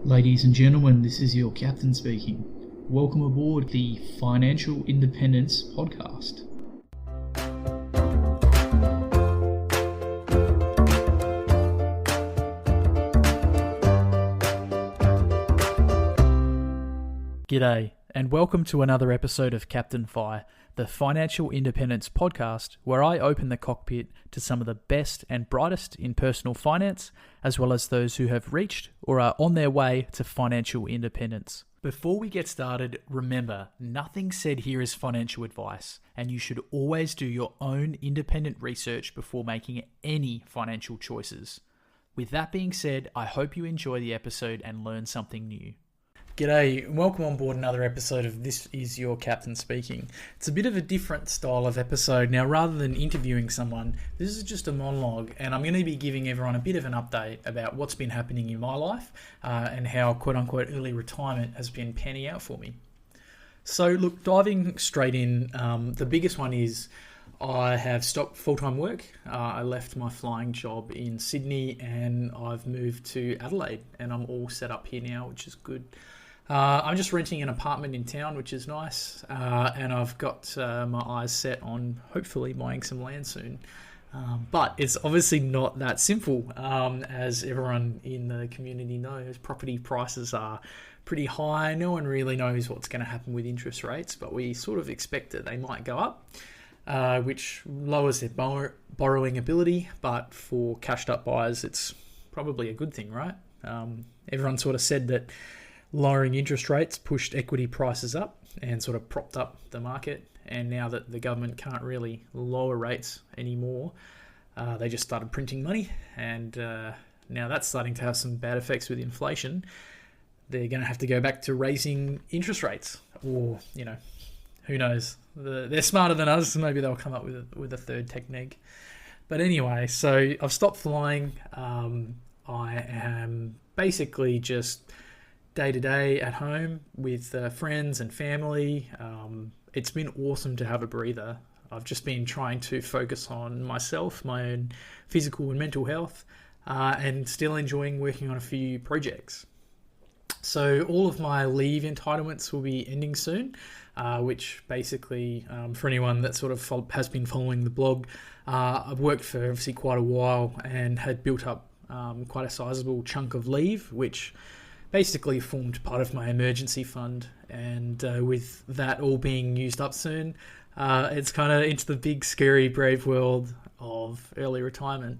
Ladies and gentlemen, this is your captain speaking. Welcome aboard the Financial Independence Podcast. G'day, and welcome to another episode of Captain Fi, the Financial Independence Podcast, where I open the cockpit to some of the best and brightest in personal finance, as well as those who have reached or are on their way to financial independence. Before we get started, remember, nothing said here is financial advice, and you should always do your own independent research before making any financial choices. With that being said, I hope you enjoy the episode and learn something new. G'day, welcome on board another episode of This Is Your Captain Speaking. It's a bit of a different style of episode. Now, rather than interviewing someone, this is just a monologue, and I'm going to be giving everyone a bit of an update about what's been happening in my life and how quote-unquote early retirement has been panning out for me. So, look, diving straight in, the biggest one is I have stopped full-time work. I left my flying job in Sydney and I've moved to Adelaide, and I'm all set up here now, which is good. I'm just renting an apartment in town, which is nice, and I've got my eyes set on hopefully buying some land soon. But it's obviously not that simple. As everyone in the community knows, property prices are pretty high. No one really knows what's going to happen with interest rates, but we sort of expect that they might go up, which lowers their borrowing ability. But for cashed up buyers, it's probably a good thing, right? Everyone sort of said that lowering interest rates pushed equity prices up and sort of propped up the market. And now that the government can't really lower rates anymore, they just started printing money. And now that's starting to have some bad effects with inflation. They're going to have to go back to raising interest rates, or, you know, who knows? They're smarter than us. Maybe they'll come up with a third technique. But anyway, so I've stopped flying. I am basically just day-to-day at home with friends and family. It's been awesome to have a breather. I've just been trying to focus on myself, my own physical and mental health, and still enjoying working on a few projects. So all of my leave entitlements will be ending soon, which basically, for anyone that sort of has been following the blog, I've worked for obviously quite a while and had built up quite a sizable chunk of leave, which basically formed part of my emergency fund. And with that all being used up soon, it's kind of into the big, scary, brave world of early retirement.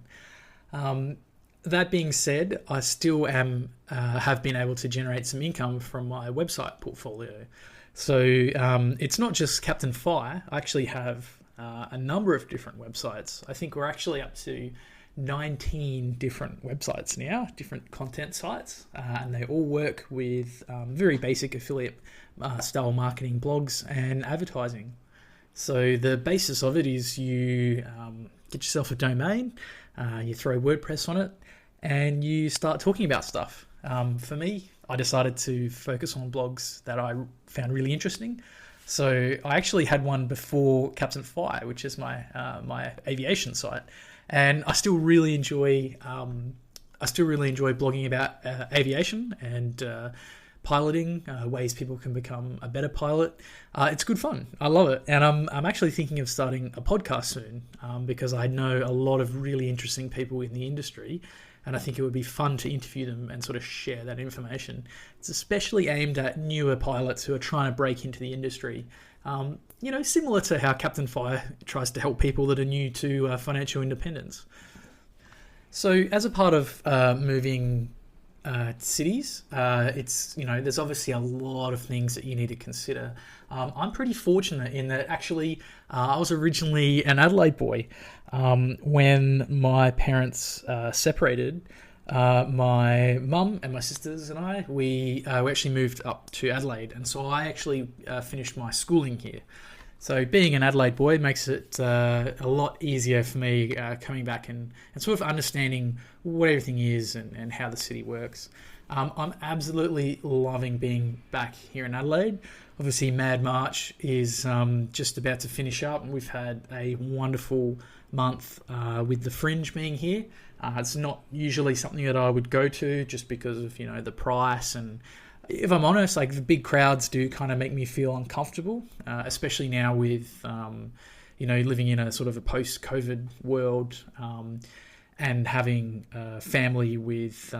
That being said, I still have been able to generate some income from my website portfolio. So it's not just Captain Fi. I actually have a number of different websites. I think we're actually up to 19 different websites now, different content sites, and they all work with very basic affiliate style marketing, blogs and advertising. So the basis of it is you get yourself a domain, you throw WordPress on it, and you start talking about stuff. For me, I decided to focus on blogs that I found really interesting. So I actually had one before Captain Fi, which is my aviation site. And I still really enjoy blogging about aviation and piloting, ways people can become a better pilot. It's good fun. I love it. And I'm actually thinking of starting a podcast soon because I know a lot of really interesting people in the industry, and I think it would be fun to interview them and sort of share that information. It's especially aimed at newer pilots who are trying to break into the industry. Similar to how Captain Fi tries to help people that are new to financial independence. So as a part of moving cities, there's obviously a lot of things that you need to consider. I'm pretty fortunate in that actually I was originally an Adelaide boy. When my parents separated, my mum and my sisters and I, we actually moved up to Adelaide, and so I actually finished my schooling here. So being an Adelaide boy makes it a lot easier for me coming back and sort of understanding what everything is and how the city works. I'm absolutely loving being back here in Adelaide. Obviously, Mad March is just about to finish up, and we've had a wonderful month with the Fringe being here. It's not usually something that I would go to just because of, the price. And if I'm honest, like the big crowds do kind of make me feel uncomfortable, especially now with, living in a sort of a post-COVID world and having family with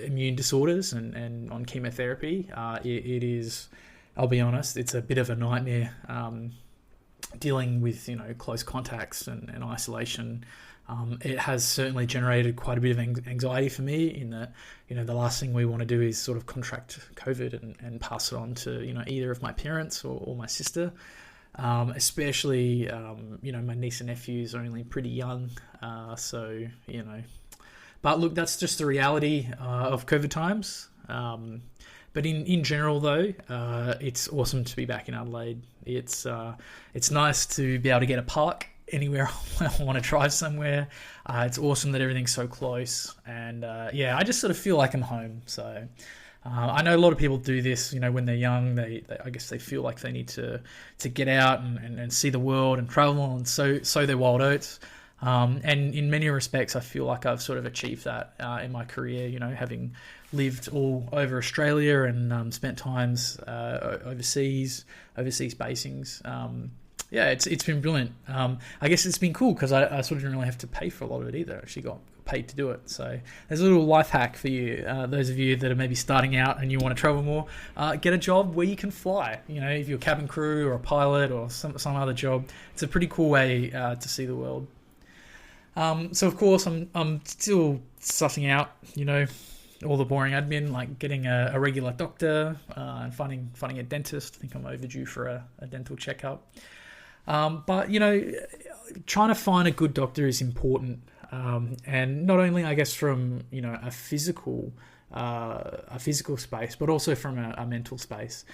immune disorders and on chemotherapy. It is, I'll be honest, it's a bit of a nightmare dealing with, close contacts and isolation. It has certainly generated quite a bit of anxiety for me in that, the last thing we want to do is sort of contract COVID and pass it on to, either of my parents or my sister. Especially, my niece and nephews are only pretty young. But look, that's just the reality of COVID times. But in general, though, it's awesome to be back in Adelaide. It's nice to be able to get a park anywhere I want to drive somewhere. It's awesome that everything's so close. And I just sort of feel like I'm home. So I know a lot of people do this, when they're young. They I guess they feel like they need to get out and see the world and travel and sow their wild oats. And in many respects, I feel like I've sort of achieved that in my career, having lived all over Australia and spent times overseas basings. It's been brilliant. I guess it's been cool because I sort of didn't really have to pay for a lot of it either. I actually got paid to do it. So there's a little life hack for you, those of you that are maybe starting out and you want to travel more. Get a job where you can fly. If you're a cabin crew or a pilot or some other job, it's a pretty cool way to see the world. So of course I'm still sussing out, all the boring admin, like getting a regular doctor and finding a dentist. I think I'm overdue for a dental checkup. But trying to find a good doctor is important, and not only, I guess, from a physical space, but also from a mental space.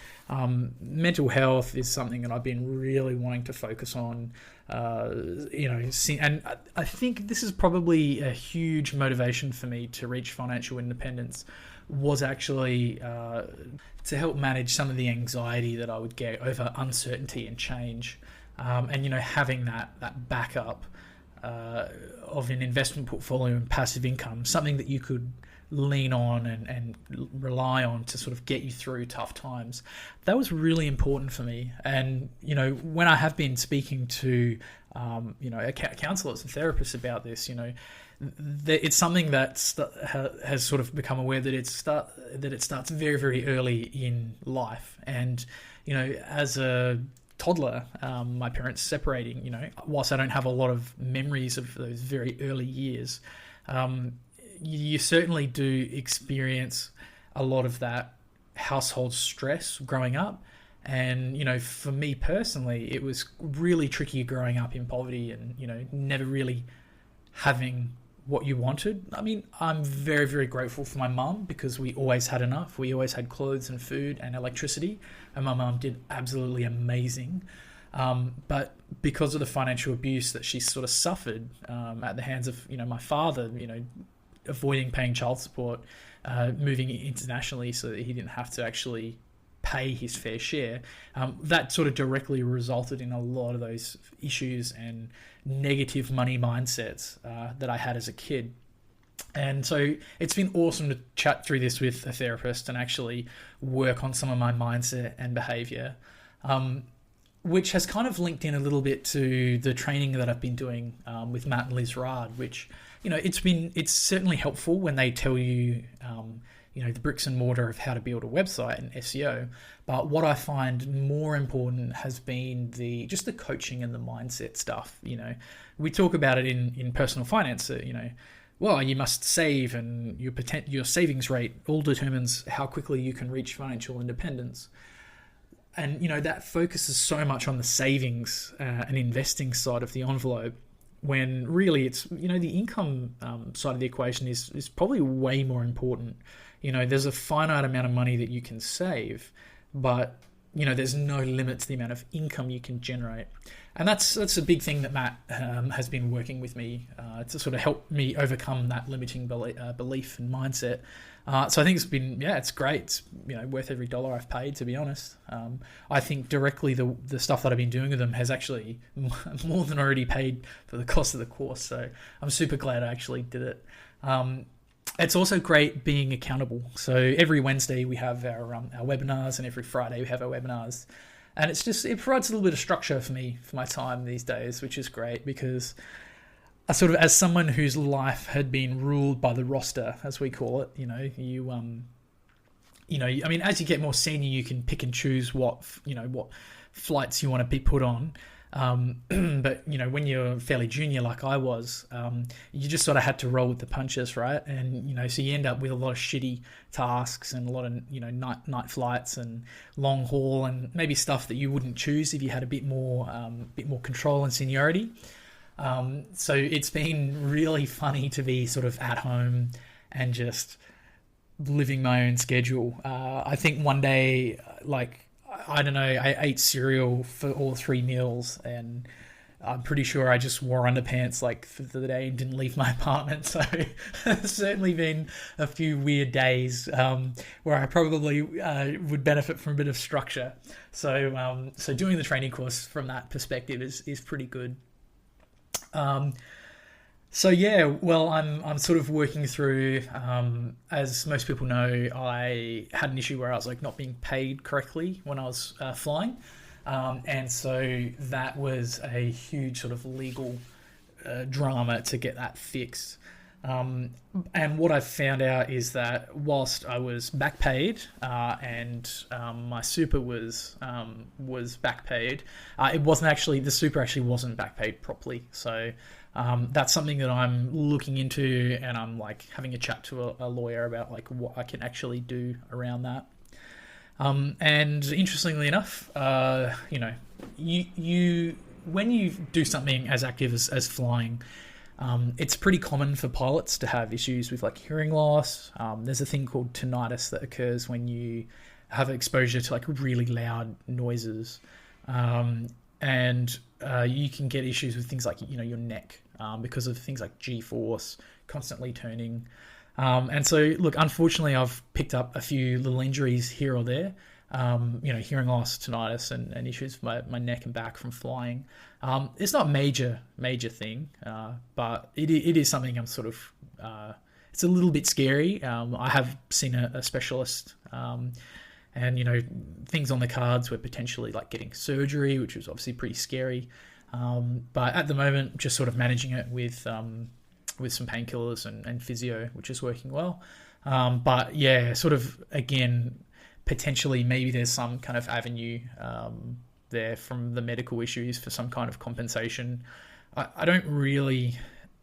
Mental health is something that I've been really wanting to focus on. And I think this is probably a huge motivation for me to reach financial independence. Was actually to help manage some of the anxiety that I would get over uncertainty and change. And having that backup of an investment portfolio and passive income, something that you could lean on and rely on to sort of get you through tough times, that was really important for me. And when I have been speaking to counselors and therapists about this, it's something that has sort of become aware that it starts very, very early in life. And as a toddler, my parents separating, whilst I don't have a lot of memories of those very early years, you certainly do experience a lot of that household stress growing up. And, for me personally, it was really tricky growing up in poverty and, never really having what you wanted. I mean, I'm very, very grateful for my mum because we always had enough. We always had clothes and food and electricity, and my mum did absolutely amazing. But because of the financial abuse that she sort of suffered at the hands of, my father, avoiding paying child support, moving internationally so that he didn't have to actually pay his fair share, that sort of directly resulted in a lot of those issues and negative money mindsets that I had as a kid. And so it's been awesome to chat through this with a therapist and actually work on some of my mindset and behavior, which has kind of linked in a little bit to the training that I've been doing with Matt and Liz Rard, which, it's certainly helpful when they tell you, the bricks and mortar of how to build a website and SEO. But what I find more important has been the coaching and the mindset stuff. We talk about it in personal finance, you must save, and your savings rate all determines how quickly you can reach financial independence. And, that focuses so much on the savings and investing side of the envelope, when really it's, the income side of the equation is probably way more important. There's a finite amount of money that you can save, but, there's no limit to the amount of income you can generate. And that's a big thing that Matt has been working with me to sort of help me overcome that limiting belief and mindset. So I think it's great. It's worth every dollar I've paid, to be honest. I think directly the stuff that I've been doing with them has actually more than already paid for the cost of the course. So I'm super glad I actually did it. It's also great being accountable. So every Wednesday we have our webinars, and every Friday we have our webinars. And it provides a little bit of structure for me, for my time these days, which is great because I sort of, as someone whose life had been ruled by the roster, as we call it, as you get more senior, you can pick and choose what flights you want to be put on. But when you're fairly junior, like I was, you just sort of had to roll with the punches, right? And so you end up with a lot of shitty tasks and a lot of night flights and long haul, and maybe stuff that you wouldn't choose if you had a bit more control and seniority. So it's been really funny to be sort of at home and just living my own schedule. I think one day, I don't know, I ate cereal for all 3 meals, and I'm pretty sure I just wore underpants for the day and didn't leave my apartment. So there's certainly been a few weird days where I probably would benefit from a bit of structure. So doing the training course from that perspective is pretty good. I'm sort of working through, as most people know, I had an issue where I was not being paid correctly when I was flying. And so that was a huge sort of legal drama to get that fixed. And what I found out is that whilst I was back paid and my super was back paid, the super actually wasn't back paid properly. So that's something that I'm looking into, and I'm having a chat to a lawyer about what I can actually do around that. And interestingly enough, you when you do something as active as flying, it's pretty common for pilots to have issues with hearing loss. There's a thing called tinnitus that occurs when you have exposure to really loud noises. And you can get issues with things your neck because of things like G-force, constantly turning. And so, look, unfortunately, I've picked up a few little injuries here or there. Hearing loss, tinnitus, and issues with my neck and back from flying. It's not major thing, but it is something I'm sort of, it's a little bit scary. I have seen a specialist, and, things on the cards were potentially getting surgery, which was obviously pretty scary. But at the moment, just sort of managing it with some painkillers and physio, which is working well. But yeah, sort of, again, potentially maybe there's some kind of avenue there from the medical issues for some kind of compensation. I don't really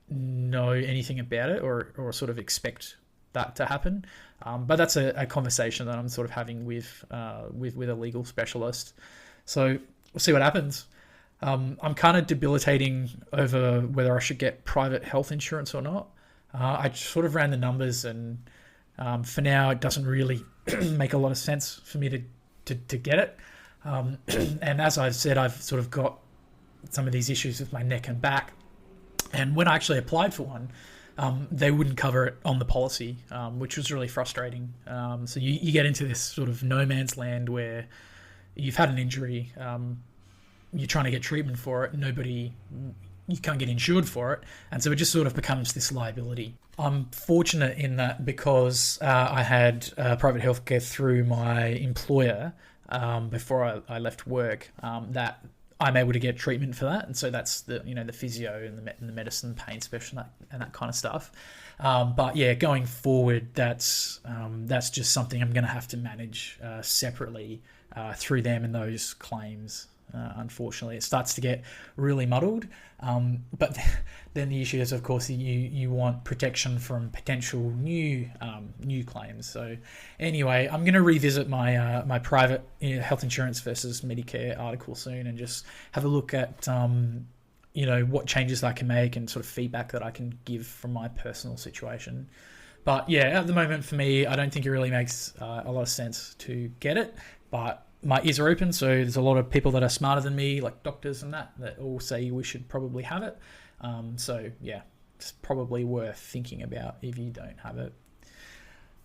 know anything about it or sort of expect that to happen. But that's a conversation that I'm sort of having with a legal specialist. So we'll see what happens. I'm kind of debilitating over whether I should get private health insurance or not. I sort of ran the numbers, and for now it doesn't really make a lot of sense for me to get it. And as I've said, I've sort of got some of these issues with my neck and back. And when I actually applied for one, they wouldn't cover it on the policy, which was really frustrating. So you get into this sort of no man's land where you've had an injury, you're trying to get treatment for it, you can't get insured for it, and so it just sort of becomes this liability. I'm fortunate in that because I had private healthcare through my employer before I left work, that I'm able to get treatment for that, and so that's the physio and the medicine, pain specialist, and that kind of stuff. But yeah, going forward, that's just something I'm going to have to manage separately through them and those claims. Unfortunately, it starts to get really muddled. But then the issue is, of course, you want protection from potential new claims. So anyway, I'm going to revisit my my private health insurance versus Medicare article soon, and just have a look at what changes I can make and sort of feedback that I can give from my personal situation. But yeah, at the moment for me, I don't think it really makes a lot of sense to get it. But my ears are open. So there's a lot of people that are smarter than me, like doctors and that all say we should probably have it. So yeah, it's probably worth thinking about if you don't have it.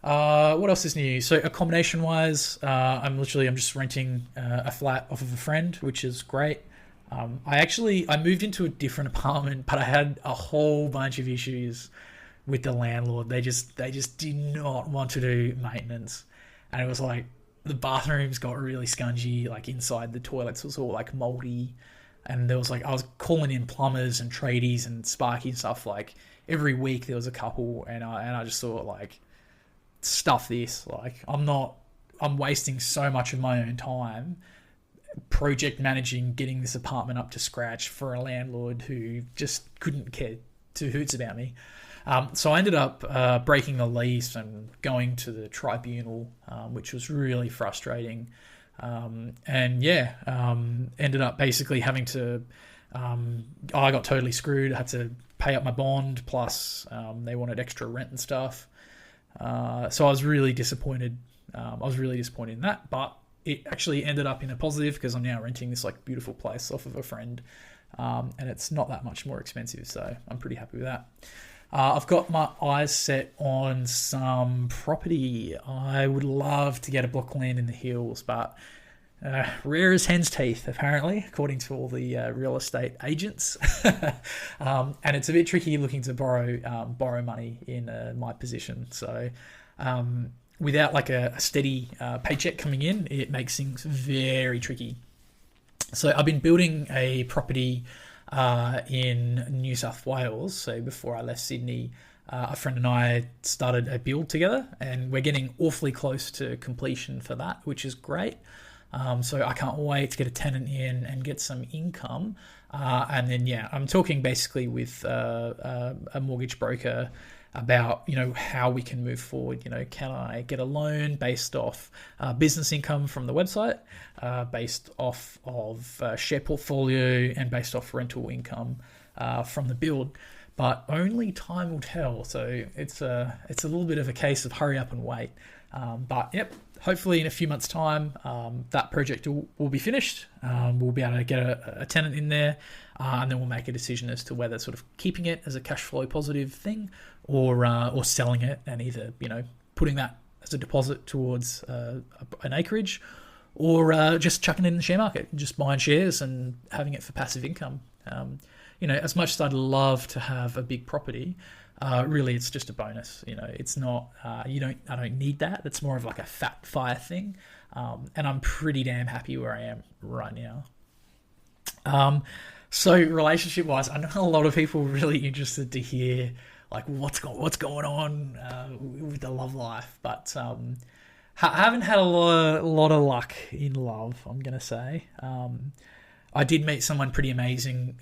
What else is new? So accommodation wise, I'm just renting a flat off of a friend, which is great. I moved into a different apartment, but I had a whole bunch of issues with the landlord. They just did not want to do maintenance, and it was like the bathrooms got really scungy. Like inside the toilets was all like moldy, and there was like I was calling in plumbers and tradies and Sparky and stuff. Like every week there was a couple, and I just thought like, stuff this. Like I'm wasting so much of my own time project managing getting this apartment up to scratch for a landlord who just couldn't care two hoots about me. So I ended up breaking the lease and going to the tribunal, which was really frustrating. Ended up basically having to, I got totally screwed. I had to pay up my bond, plus they wanted extra rent and stuff. So I was really disappointed. In that, but it actually ended up in a positive because I'm now renting this like beautiful place off of a friend, and it's not that much more expensive. So I'm pretty happy with that. I've got my eyes set on some property. I would love to get a block of land in the hills, but rare as hen's teeth, apparently, according to all the real estate agents. And it's a bit tricky looking to borrow money in my position. So without like a steady paycheck coming in, it makes things very tricky. So I've been building a property in New South Wales. So before I left Sydney, a friend and I started a build together, and we're getting awfully close to completion for that, which is great. So I can't wait to get a tenant in and get some income. And then, I'm talking basically with a mortgage broker about, how we can move forward. Can I get a loan based off business income from the website, based off of share portfolio, and based off rental income from the build? But only time will tell. So it's a little bit of a case of hurry up and wait. But hopefully in a few months' time, that project will be finished. We'll be able to get a tenant in there, and then we'll make a decision as to whether sort of keeping it as a cash flow positive thing, or selling it and either putting that as a deposit towards an acreage, or just chucking it in the share market, just buying shares and having it for passive income. As much as I'd love to have a big property, really it's just a bonus. It's not, I don't need that. It's more of like a fat fire thing. And I'm pretty damn happy where I am right now. So relationship wise, I know a lot of people are really interested to hear like what's going on with the love life, but I haven't had a lot of luck in love, I'm gonna say. I did meet someone pretty amazing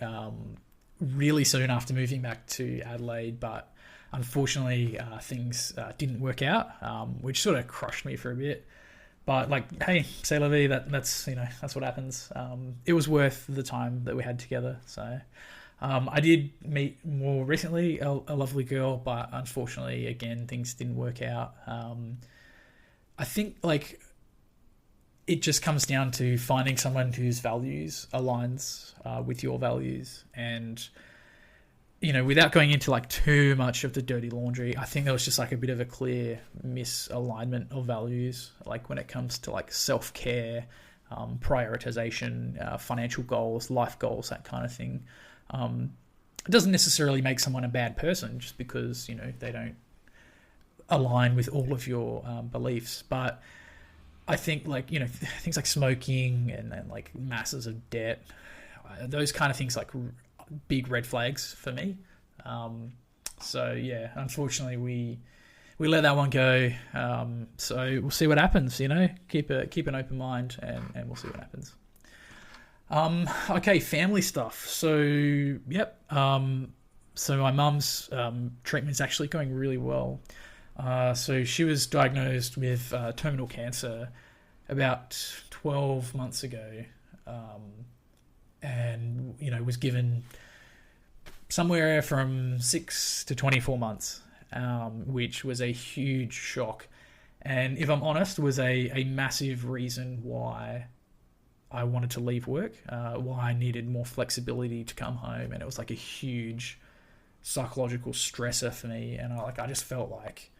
really soon after moving back to Adelaide, but unfortunately things didn't work out, which sort of crushed me for a bit. But like, hey, c'est la vie, that's what happens. It was worth the time that we had together. So I did meet more recently a lovely girl, but unfortunately, again, things didn't work out. I think like it just comes down to finding someone whose values aligns with your values. And without going into like too much of the dirty laundry, I think there was just like a bit of a clear misalignment of values, like when it comes to like self-care, prioritization, financial goals, life goals, that kind of thing. It doesn't necessarily make someone a bad person just because, they don't align with all of your beliefs. But I think like, things like smoking and like masses of debt, those kind of things like big red flags for me. Unfortunately we let that one go. So we'll see what happens, keep an open mind and we'll see what happens. Okay, family stuff. So, so my mum's treatment is actually going really well. So she was diagnosed with terminal cancer about 12 months ago, and was given somewhere from 6 to 24 months, which was a huge shock. and if I'm honest, was a massive reason why I wanted to leave work, why I needed more flexibility to come home, and it was like a huge psychological stressor for me. And I just felt like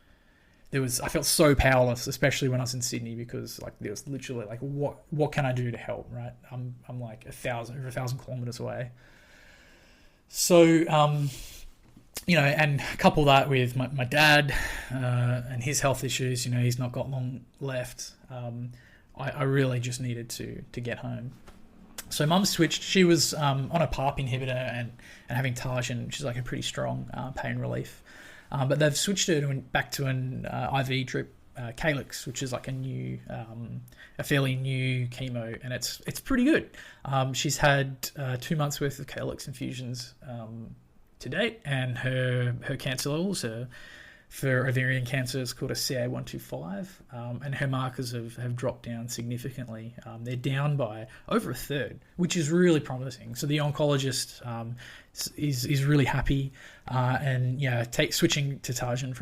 I felt so powerless, especially when I was in Sydney, because like there was literally like what can I do to help, right? I'm like over 1,000 kilometers away. So and couple that with my dad and his health issues, he's not got long left. I really just needed to get home. So Mum switched. She was on a PARP inhibitor and having Tajan, which is like a pretty strong pain relief. But they've switched her back to an IV drip, Calyx, which is like a fairly new chemo, and it's pretty good. She's had 2 months worth of Calyx infusions to date, and her cancer levels for ovarian cancer is called a CA-125, and her markers have dropped down significantly. They're down by over a third, which is really promising. So the oncologist is really happy, and switching to Tajan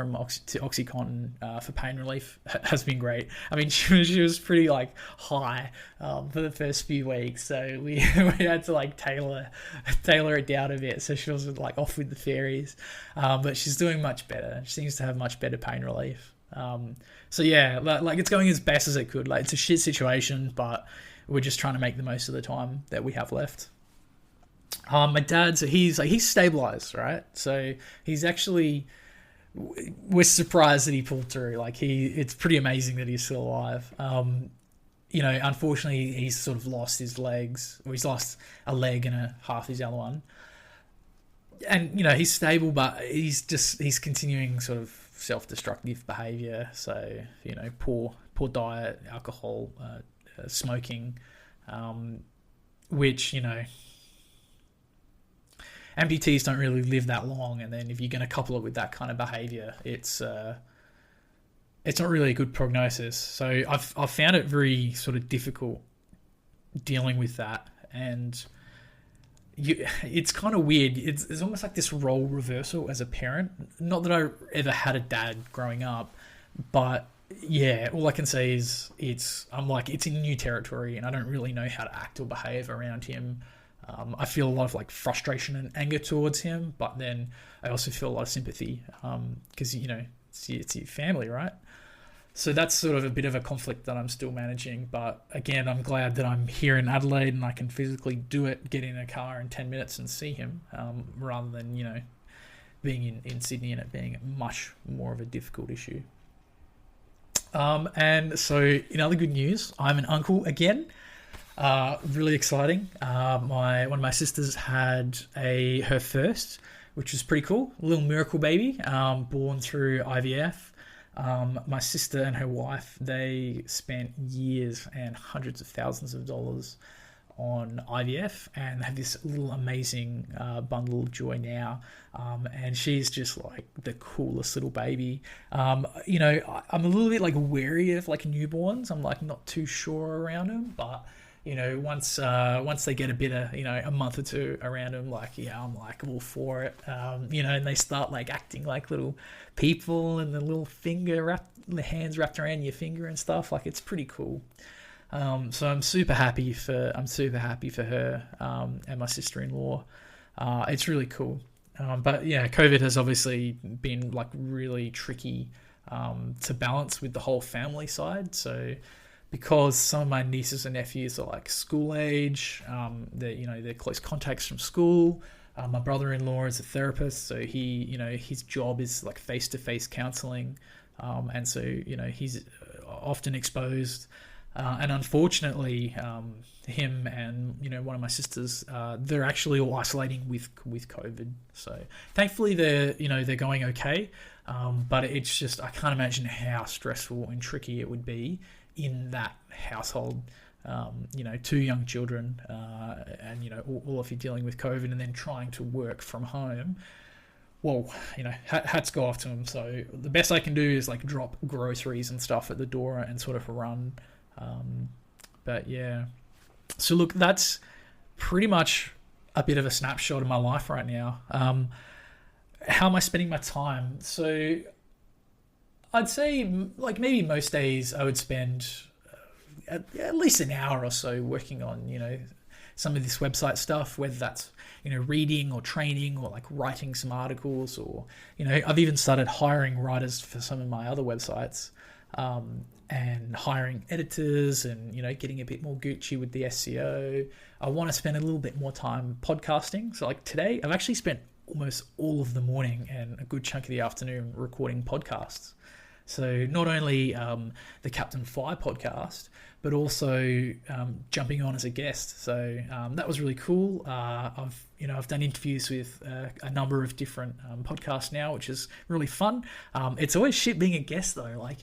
to OxyContin for pain relief has been great. I mean, she was pretty like high for the first few weeks, so we had to like tailor it down a bit, so she wasn't like off with the fairies. But she's doing much better. She seems to have much better pain relief. So yeah, like it's going as best as it could. Like it's a shit situation, but we're just trying to make the most of the time that we have left. My dad, so he's stabilized, right? So he's actually, we're surprised that he pulled through. Like it's pretty amazing that he's still alive. Unfortunately, he's sort of lost his legs, or he's lost a leg and half his other one. And he's stable, but he's continuing sort of self-destructive behavior. So poor diet, alcohol, smoking, which amputees don't really live that long, and then if you're going to couple it with that kind of behavior, it's not really a good prognosis. So I've found it very sort of difficult dealing with that, and it's kind of weird. It's almost like this role reversal as a parent. Not that I ever had a dad growing up, but yeah, all I can say is it's in new territory, and I don't really know how to act or behave around him. I feel a lot of like frustration and anger towards him, but then I also feel a lot of sympathy because it's your family, right? So that's sort of a bit of a conflict that I'm still managing. But again, I'm glad that I'm here in Adelaide and I can physically do it, get in a car in 10 minutes and see him, rather than being in Sydney and it being much more of a difficult issue. And so in other good news, I'm an uncle again. Really exciting. One of my sisters had her first, which was pretty cool. A little miracle baby, born through IVF. My sister and her wife, they spent years and hundreds of thousands of dollars on IVF and have this little amazing bundle of joy now. And she's just like the coolest little baby. I'm a little bit like wary of like newborns. I'm like not too sure around them, but once they get a bit of, a month or two around them, I'm like all for it. And they start like acting like little people, and the little the hands wrapped around your finger and stuff. Like it's pretty cool. So I'm super happy for her, and my sister-in-law. It's really cool. But yeah, COVID has obviously been like really tricky, to balance with the whole family side. So, because some of my nieces and nephews are like school age, they're close contacts from school. My brother-in-law is a therapist, so his job is like face-to-face counselling, and so he's often exposed. And unfortunately, him and one of my sisters, they're actually all isolating with COVID. So thankfully they're going okay, but it's just I can't imagine how stressful and tricky it would be in that household, 2 young children, and all of you dealing with COVID and then trying to work from home. Well, hats go off to them. So the best I can do is like drop groceries and stuff at the door and sort of run. But yeah, so look, that's pretty much a bit of a snapshot of my life right now. How am I spending my time? So I'd say like maybe most days I would spend at least an hour or so working on, some of this website stuff, whether that's, reading or training or like writing some articles or, I've even started hiring writers for some of my other websites, and hiring editors and, getting a bit more Gucci with the SEO. I want to spend a little bit more time podcasting. So like today, I've actually spent almost all of the morning and a good chunk of the afternoon recording podcasts. So not only the Captain Fly podcast, but also jumping on as a guest. So that was really cool. I've done interviews with a number of different podcasts now, which is really fun. It's always shit being a guest though. Like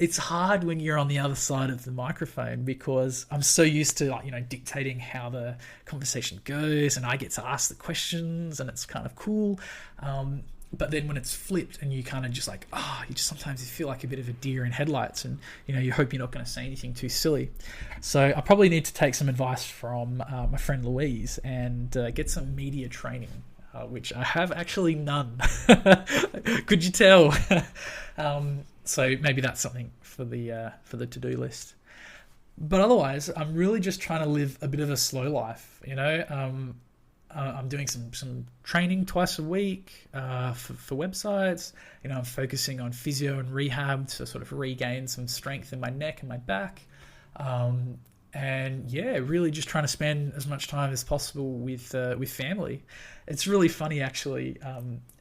it's hard when you're on the other side of the microphone because I'm so used to dictating how the conversation goes, and I get to ask the questions, and it's kind of cool. But then when it's flipped and you kind of just like, sometimes you feel like a bit of a deer in headlights, and you hope you're not going to say anything too silly. So I probably need to take some advice from my friend Louise and get some media training, which I have actually none. Could you tell? So maybe that's something for the to-do list. But otherwise, I'm really just trying to live a bit of a slow life. I'm doing some training twice a week for websites. I'm focusing on physio and rehab to sort of regain some strength in my neck and my back. And yeah, really just trying to spend as much time as possible with family. It's really funny actually.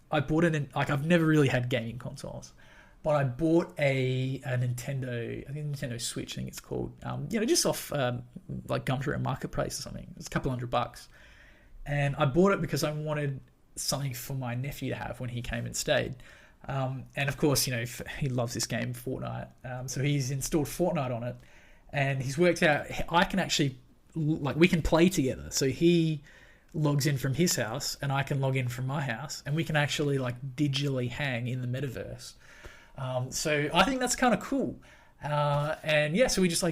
I bought I've never really had gaming consoles, but I bought a Nintendo, I think Nintendo Switch, I think it's called. Just off like Gumtree or Marketplace or something. It's a couple $100. And I bought it because I wanted something for my nephew to have when he came and stayed. And of course, he loves this game, Fortnite. So he's installed Fortnite on it. And he's worked out, I can actually, we can play together. So he logs in from his house and I can log in from my house. And we can actually digitally hang in the metaverse. So I think that's kind of cool. And yeah, so we just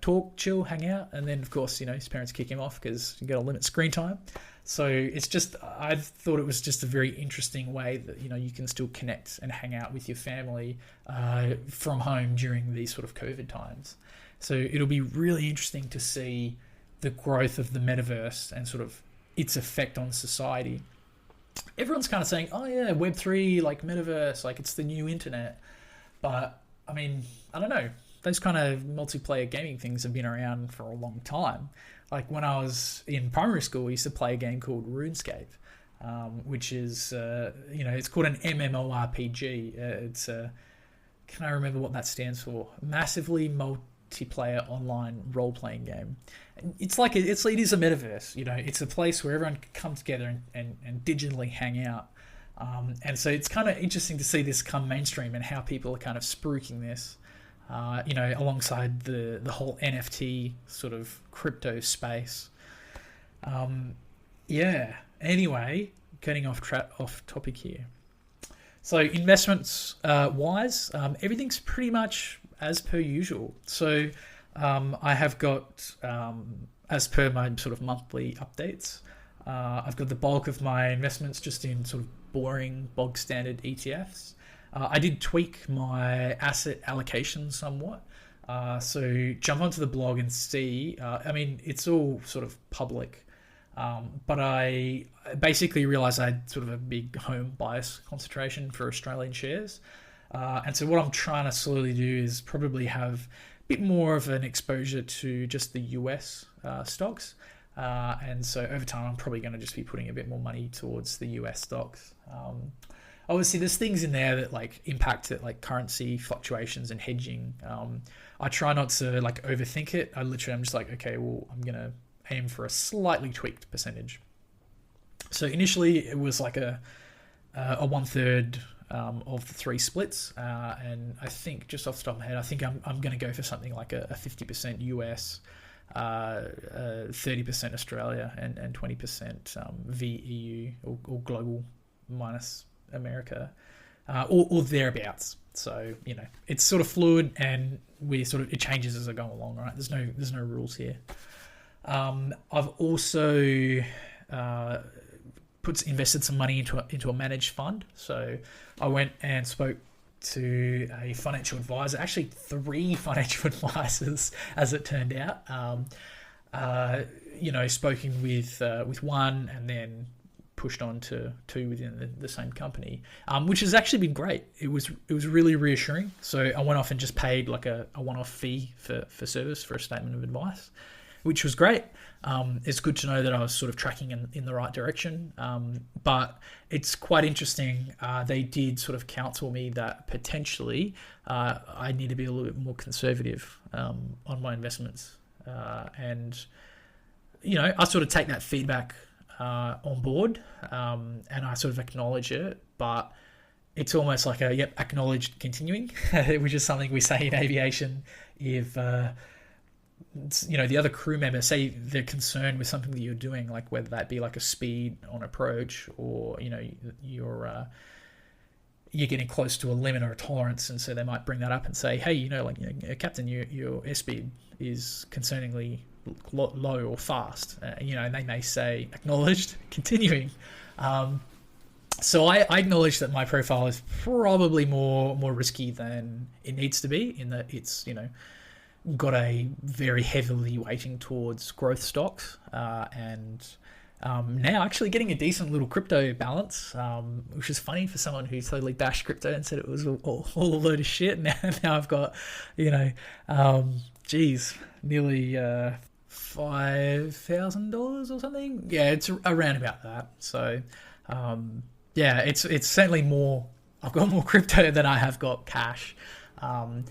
talk, chill, hang out. And then of course, his parents kick him off because you got to limit screen time. So it's just, I thought it was just a very interesting way that, you can still connect and hang out with your family from home during these sort of COVID times. So it'll be really interesting to see the growth of the metaverse and sort of its effect on society. Everyone's kind of saying, oh yeah, Web3, metaverse, it's the new internet. But I mean, I don't know. Those kind of multiplayer gaming things have been around for a long time. Like when I was in primary school, we used to play a game called RuneScape, which is, it's called an MMORPG. Can I remember what that stands for? Massively multiplayer online role-playing game. It is a metaverse. It's a place where everyone can come together and digitally hang out. And so it's kind of interesting to see this come mainstream and how people are kind of spruiking this, alongside the whole NFT sort of crypto space. Anyway, getting off topic here. So investments wise, everything's pretty much as per usual. So I have got, as per my sort of monthly updates, I've got the bulk of my investments just in sort of boring bog standard ETFs. I did tweak my asset allocation somewhat. So jump onto the blog and see. It's all sort of public. But I basically realized I had sort of a big home bias concentration for Australian shares. And so what I'm trying to slowly do is probably have a bit more of an exposure to just the US stocks. And so over time, I'm probably going to just be putting a bit more money towards the US stocks. Obviously, there's things in there that impact it, like currency fluctuations and hedging. I try not to overthink it. I'm just okay, well, I'm going to aim for a slightly tweaked percentage. So initially, it was a 1/3 of the three splits. And I think, just off the top of my head, I think I'm going to go for something like a 50% US, 30% Australia, and 20% VEU or global minus America, or thereabouts. So it's sort of fluid, and it changes as I go along. Right? There's no rules here. I've also invested some money into a managed fund. So I went and spoke to a financial advisor, actually 3 financial advisors, as it turned out. Spoken with one, and then pushed on to 2 within the same company, which has actually been great. It was really reassuring. So I went off and just paid like a one-off fee for service for a statement of advice, which was great. It's good to know that I was sort of tracking in the right direction. But it's quite interesting. They did sort of counsel me that potentially I need to be a little bit more conservative on my investments. And I sort of take that feedback on board, and I sort of acknowledge it, but it's almost like acknowledged continuing, which is something we say in aviation. If the other crew member, say they're concerned with something that you're doing, like whether that be like a speed on approach, or you're getting close to a limit or a tolerance, and so they might bring that up and say, hey, Captain, your airspeed is concerningly low or fast, and they may say acknowledged, continuing. So I acknowledge that my profile is probably more risky than it needs to be, in that it's got a very heavily weighting towards growth stocks, and now actually getting a decent little crypto balance, which is funny for someone who totally bashed crypto and said it was all a load of shit. Now I've got nearly $5,000 or something. Yeah, it's around about that. So it's certainly more. I've got more crypto than I have got cash. And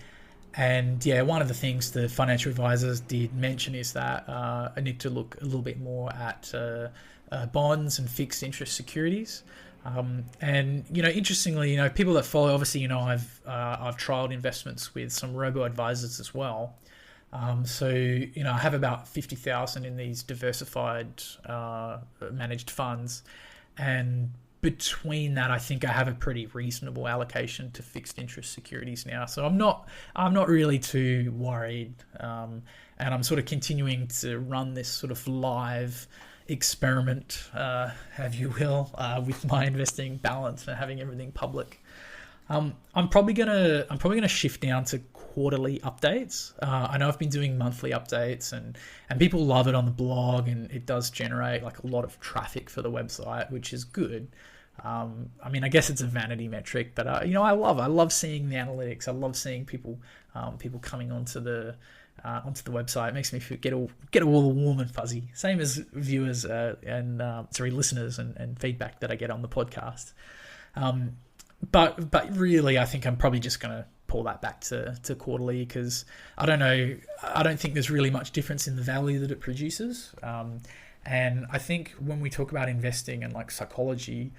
one of the things the financial advisors did mention is that I need to look a little bit more at bonds and fixed interest securities. And interestingly, people that follow, obviously, I've trialed investments with some robo advisors as well. So I have about 50,000 in these diversified managed funds, and between that, I think I have a pretty reasonable allocation to fixed interest securities now. So I'm not really too worried, and I'm sort of continuing to run this sort of live experiment, have you will, with my investing balance and having everything public. I'm probably gonna shift down to quarterly updates. I know I've been doing monthly updates, and people love it on the blog, and it does generate like a lot of traffic for the website, which is good. I guess it's a vanity metric, but I love seeing the analytics. I love seeing people coming onto the website. It makes me get all warm and fuzzy. Same as viewers and listeners and feedback that I get on the podcast. But really, I think I'm probably just going to pull that back to quarterly, because I don't think there's really much difference in the value that it produces. And I think when we talk about investing and like psychology,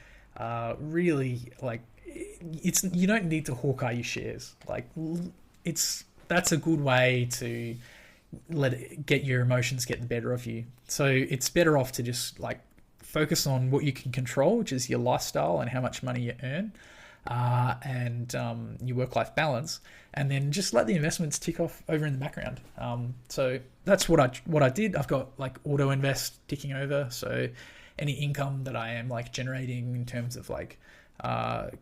really, like, you don't need to Hawkeye your shares. Like, that's a good way to get your emotions get the better of you. So it's better off to just like focus on what you can control, which is your lifestyle and how much money you earn, and your work-life balance, and then just let the investments tick off over in the background. So that's what I did. I've got like auto invest ticking over, so any income that I am like generating in terms of like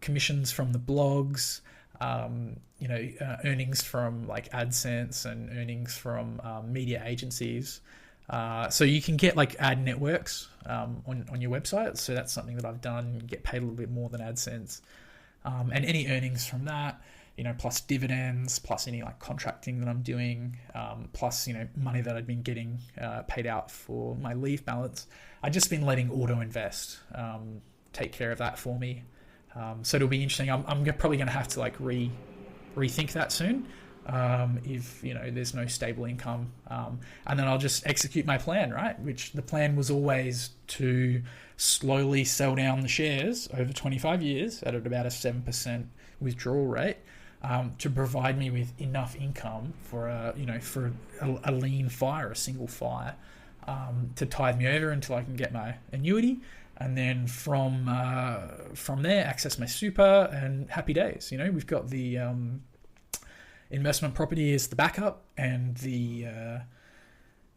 commissions from the blogs, earnings from like AdSense, and earnings from media agencies. So you can get like ad networks on your website. So that's something that I've done. You get paid a little bit more than AdSense. And any earnings from that, plus dividends, plus any like contracting that I'm doing, plus, money that I'd been getting paid out for my leave balance. I've just been letting auto invest take care of that for me. So it'll be interesting. I'm probably going to have to like rethink that soon. If there's no stable income, and then I'll just execute my plan, right? Which the plan was always to slowly sell down the shares over 25 years at about a 7% withdrawal rate, to provide me with enough income for a lean fire, a single fire, to tide me over until I can get my annuity. And then from there, access my super, and happy days. We've got the investment property as the backup, and the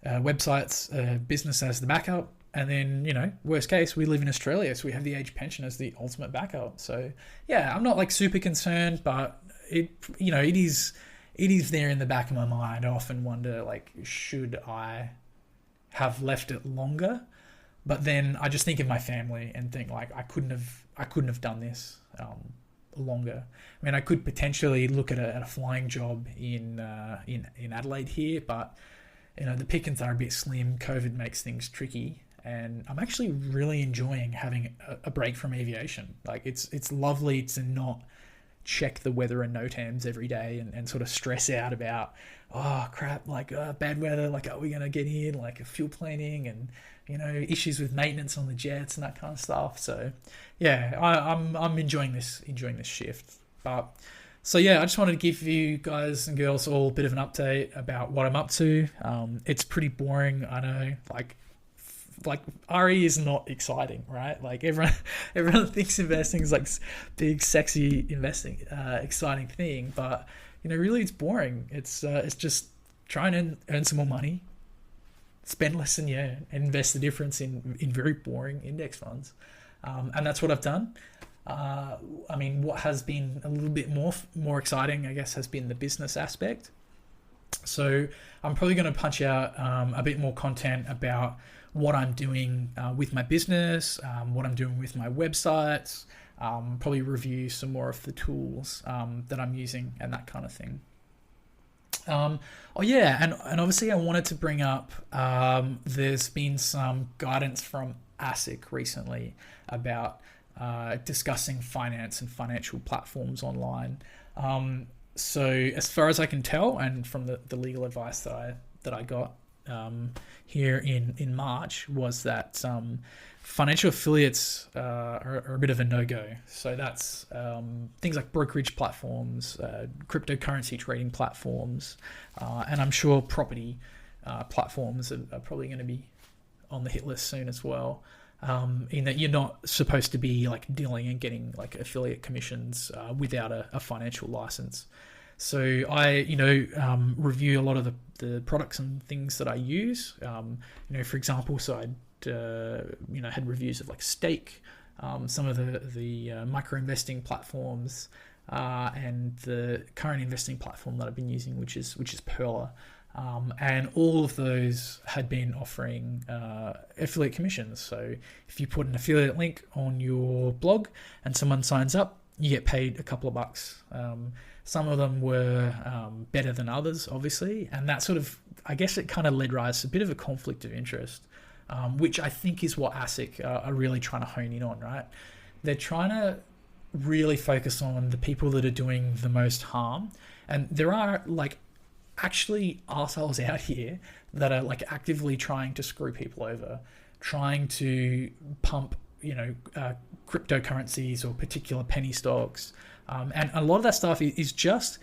website's business as the backup. And then, worst case, we live in Australia, so we have the age pension as the ultimate backup. So, yeah, I'm not like super concerned, but it is there in the back of my mind. I often wonder, like, should I have left it longer? But then I just think of my family and think, like, I couldn't have done this longer. I mean, I could potentially look at a flying job in Adelaide here, but the pickings are a bit slim. COVID makes things tricky, and I'm actually really enjoying having a break from aviation. Like, it's lovely to not check the weather and NOTAMs every day and sort of stress out about, oh crap, like bad weather, like are we going to get in, like a fuel planning and issues with maintenance on the jets and that kind of stuff. So yeah, I'm enjoying this shift. But so yeah, I just wanted to give you guys and girls all a bit of an update about what I'm up to. It's pretty boring, I know, like RE is not exciting, right? Like everyone thinks investing is like big, sexy investing, exciting thing, but really it's boring. It's just trying to earn some more money, spend less than you earn, and invest the difference in very boring index funds, and that's what I've done. I mean, what has been a little bit more exciting, I guess, has been the business aspect. So I'm probably going to punch out a bit more content about what I'm doing with my business, what I'm doing with my websites, probably review some more of the tools that I'm using and that kind of thing. And obviously I wanted to bring up, there's been some guidance from ASIC recently about discussing finance and financial platforms online. So as far as I can tell, and from the legal advice that I got here in March, was that financial affiliates are a bit of a no-go. So that's things like brokerage platforms, cryptocurrency trading platforms, and I'm sure property platforms are probably going to be on the hit list soon as well. In that you're not supposed to be like dealing and getting like affiliate commissions without a financial license. So I, review a lot of the products and things that I use. For example, so I'd had reviews of like Stake, some of the micro investing platforms, and the current investing platform that I've been using, which is Perla. And all of those had been offering affiliate commissions. So if you put an affiliate link on your blog and someone signs up, you get paid a couple of bucks. Some of them were better than others, obviously, and that sort of, I guess it kind of led rise to a bit of a conflict of interest, which I think is what ASIC are really trying to hone in on, right? They're trying to really focus on the people that are doing the most harm, and there are like actually arseholes out here that are like actively trying to screw people over, trying to pump cryptocurrencies or particular penny stocks, and a lot of that stuff is just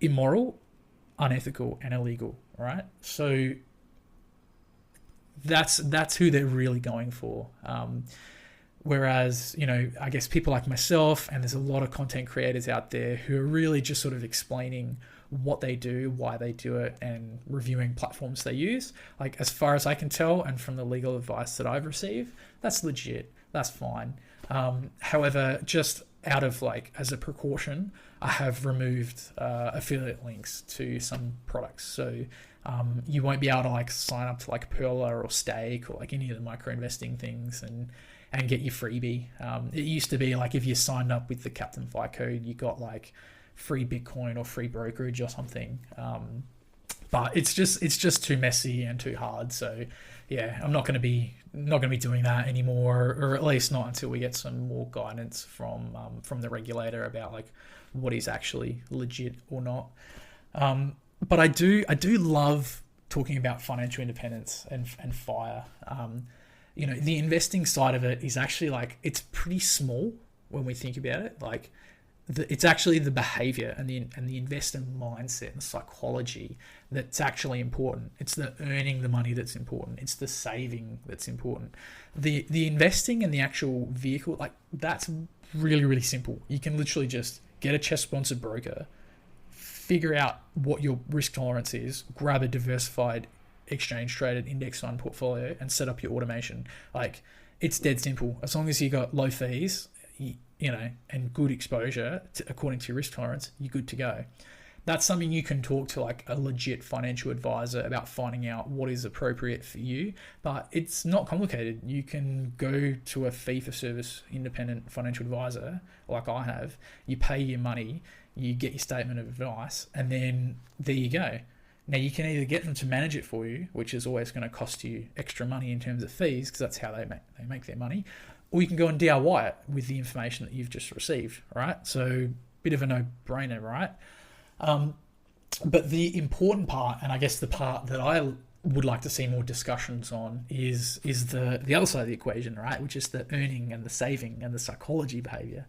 immoral, unethical, and illegal, right? So that's who they're really going for. Whereas, I guess people like myself, and there's a lot of content creators out there who are really just sort of explaining what they do, why they do it, and reviewing platforms they use. Like, as far as I can tell, and from the legal advice that I've received, that's legit. That's fine. However, just out of like, as a precaution, I have removed affiliate links to some products. So you won't be able to like sign up to like Perla or Stake or like any of the micro investing things and get your freebie. It used to be like if you signed up with the Captain Fi code, you got like free Bitcoin or free brokerage or something. But it's just too messy and too hard. So yeah, I'm not going to be doing that anymore, or at least not until we get some more guidance from the regulator about like what is actually legit or not. But I do love talking about financial independence and FIRE. The investing side of it is actually like, it's pretty small when we think about it. Like, it's actually the behavior and the investor mindset and psychology that's actually important. It's the earning the money that's important. It's the saving that's important. The investing and the actual vehicle, like, that's really, really simple. You can literally just get a CHESS-sponsored broker, figure out what your risk tolerance is, grab a diversified exchange-traded index fund portfolio, and set up your automation. Like, it's dead simple. As long as you got low fees, and good exposure according to your risk tolerance, you're good to go. That's something you can talk to like a legit financial advisor about, finding out what is appropriate for you. But it's not complicated. You can go to a fee-for-service independent financial advisor like I have. You pay your money, you get your statement of advice, and then there you go. Now, you can either get them to manage it for you, which is always going to cost you extra money in terms of fees, because that's how they make their money, or you can go and DIY it with the information that you've just received, right? So, bit of a no-brainer, right? But the important part, and I guess the part that I would like to see more discussions on, is the other side of the equation, right? Which is the earning and the saving and the psychology behavior.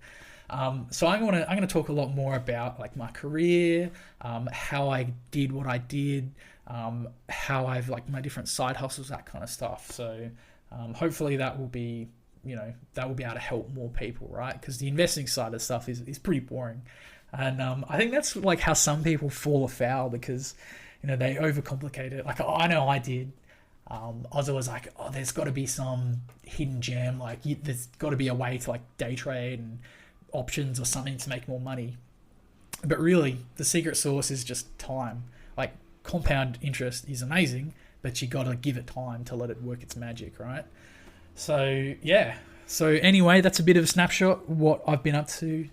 So I'm gonna talk a lot more about like my career, how I did what I did, how I've like my different side hustles, that kind of stuff. So hopefully that will be able to help more people, right? Because the investing side of stuff is pretty boring. And I think that's like how some people fall afoul, because they overcomplicate it. Like I know I did. I was always like, oh, there's got to be some hidden gem. Like there's got to be a way to like day trade and options or something to make more money. But really, the secret sauce is just time. Like compound interest is amazing, but you got to give it time to let it work its magic, right? So yeah. So anyway, that's a bit of a snapshot what I've been up to.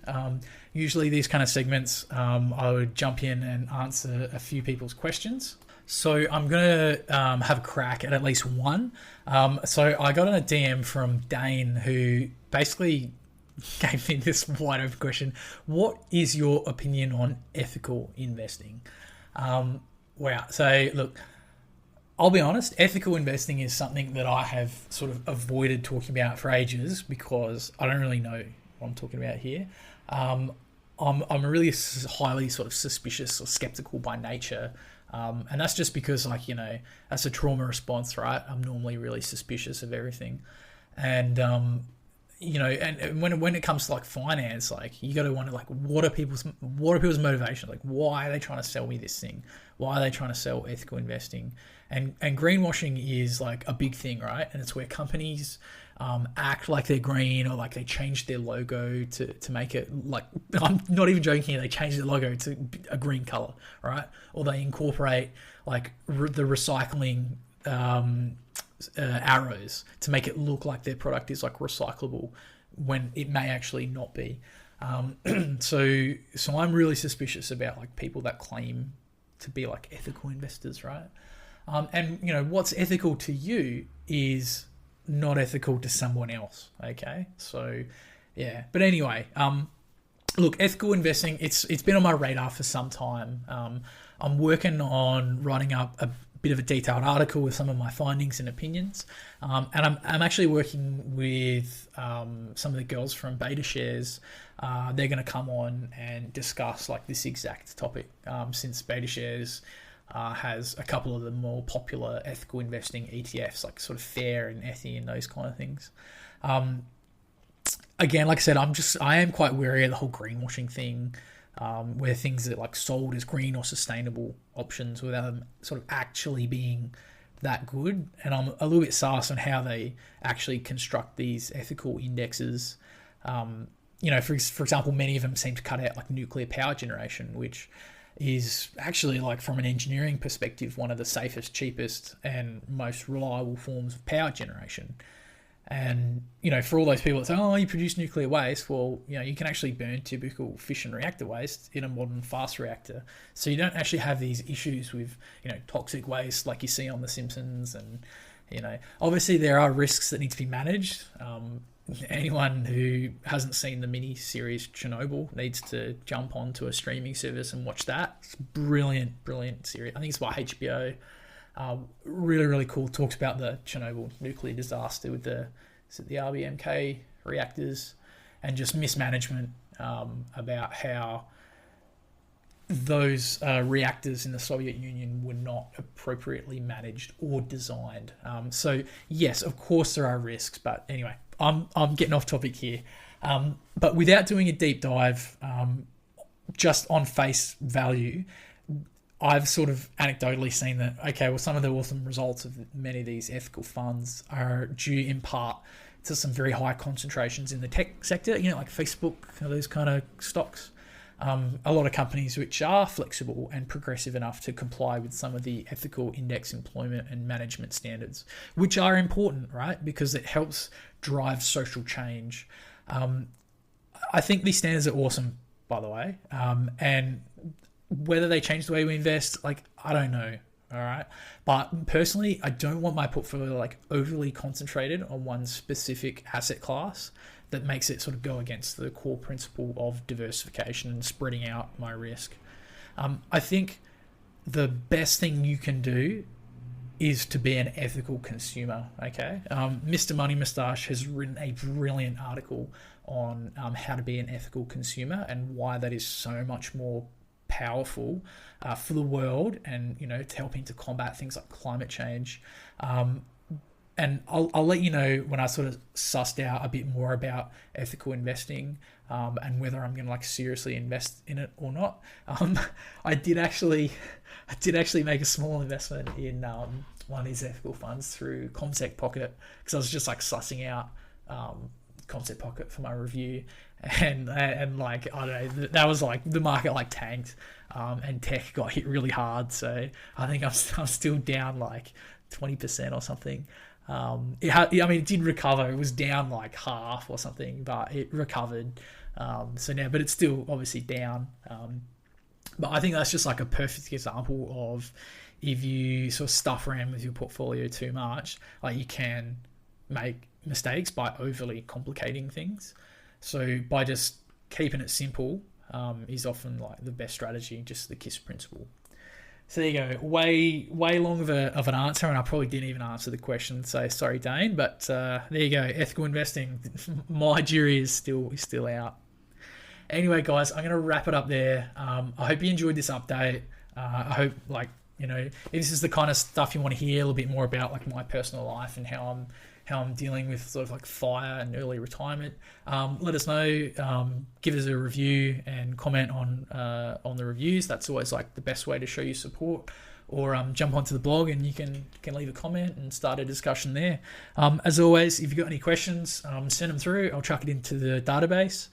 Usually these kind of segments, I would jump in and answer a few people's questions. So I'm going to have a crack at least one. So I got a DM from Dane, who basically gave me this wide open question. What is your opinion on ethical investing? Wow. So look, I'll be honest, ethical investing is something that I have sort of avoided talking about for ages, because I don't really know what I'm talking about here. I'm really highly sort of suspicious or skeptical by nature. And that's just because, like, that's a trauma response, right? I'm normally really suspicious of everything. And, and when it comes to like finance, like you got to wonder, like, what are people's motivation? Like, why are they trying to sell me this thing? Why are they trying to sell ethical investing? And greenwashing is like a big thing, right? And it's where companies act like they're green, or like they change their logo to make it like, I'm not even joking here, they change their logo to a green color, right? Or they incorporate like the recycling arrows to make it look like their product is like recyclable when it may actually not be. So I'm really suspicious about like people that claim to be like ethical investors, right? And what's ethical to you is not ethical to someone else. Okay, so yeah. But anyway, look, ethical investing, it's been on my radar for some time. I'm working on writing up a bit of a detailed article with some of my findings and opinions, and I'm actually working with some of the girls from Beta Shares. They're going to come on and discuss like this exact topic, since Beta Shares has a couple of the more popular ethical investing ETFs, like sort of Fair and Ethy and those kind of things. Again, like I said, I am quite wary of the whole greenwashing thing, where things are like sold as green or sustainable options without them sort of actually being that good. And I'm a little bit sus on how they actually construct these ethical indexes. For example, many of them seem to cut out like nuclear power generation, which is actually, like, from an engineering perspective, one of the safest, cheapest, and most reliable forms of power generation. And, for all those people that say, oh, you produce nuclear waste, well, you can actually burn typical fission reactor waste in a modern fast reactor. So you don't actually have these issues with, toxic waste like you see on The Simpsons. And, obviously there are risks that need to be managed. Anyone who hasn't seen the mini-series Chernobyl needs to jump onto a streaming service and watch that. It's a brilliant series. I think it's by HBO. Really, really cool. Talks about the Chernobyl nuclear disaster with the RBMK reactors, and just mismanagement, about how those reactors in the Soviet Union were not appropriately managed or designed. So yes, of course there are risks, but anyway, I'm getting off topic here. But without doing a deep dive, just on face value, I've sort of anecdotally seen that, okay, well, some of the awesome results of many of these ethical funds are due in part to some very high concentrations in the tech sector, like Facebook, those kind of stocks. A lot of companies which are flexible and progressive enough to comply with some of the ethical index employment and management standards, which are important, right? Because it helps drive social change. I think these standards are awesome, by the way. And whether they change the way we invest, I don't know. All right. But personally, I don't want my portfolio overly concentrated on one specific asset class that makes it sort of go against the core principle of diversification and spreading out my risk. I think the best thing you can do is to be an ethical consumer, okay? Mr. Money Moustache has written a brilliant article on how to be an ethical consumer and why that is so much more powerful for the world and, to helping to combat things like climate change. And I'll let you know when I sort of sussed out a bit more about ethical investing and whether I'm going to seriously invest in it or not. I did actually make a small investment in one of these ethical funds through Concept Pocket because I was just sussing out Concept Pocket for my review, and I don't know, that was the market tanked, and tech got hit really hard. So I think I'm still down 20% or something. It did recover. It was down half or something, but it recovered. But it's still obviously down. But I think that's just a perfect example of if you sort of stuff around with your portfolio too much, you can make mistakes by overly complicating things. So by just keeping it simple is often the best strategy, just the KISS principle. So there you go. Way long of an answer, and I probably didn't even answer the question. So sorry, Dane. But there you go. Ethical investing. My jury is still out. Anyway, guys, I'm going to wrap it up there. I hope you enjoyed this update. I hope if this is the kind of stuff you want to hear a little bit more about, my personal life and how I'm dealing with sort of FIRE and early retirement. Let us know. Give us a review and comment on the reviews. That's always the best way to show your support. Or jump onto the blog and you can leave a comment and start a discussion there. As always, if you've got any questions, send them through. I'll chuck it into the database.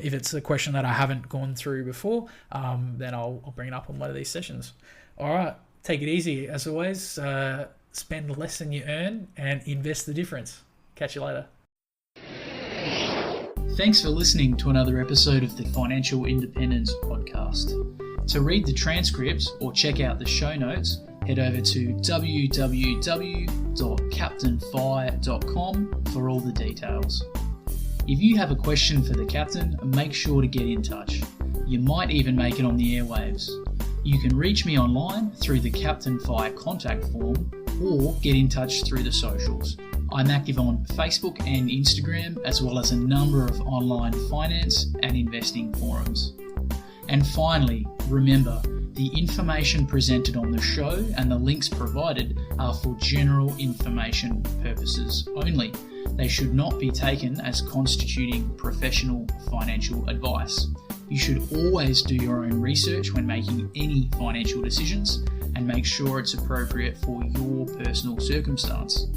If it's a question that I haven't gone through before, then I'll bring it up on one of these sessions. All right, take it easy. As always, spend less than you earn and invest the difference. Catch you later. Thanks for listening to another episode of the Financial Independence Podcast. To read the transcripts or check out the show notes, head over to www.captainfi.com for all the details. If you have a question for the captain, make sure to get in touch. You might even make it on the airwaves. You can reach me online through the Captain Fi contact form or get in touch through the socials. I'm active on Facebook and Instagram, as well as a number of online finance and investing forums. And finally, remember, the information presented on the show and the links provided are for general information purposes only. They should not be taken as constituting professional financial advice. You should always do your own research when making any financial decisions and make sure it's appropriate for your personal circumstance.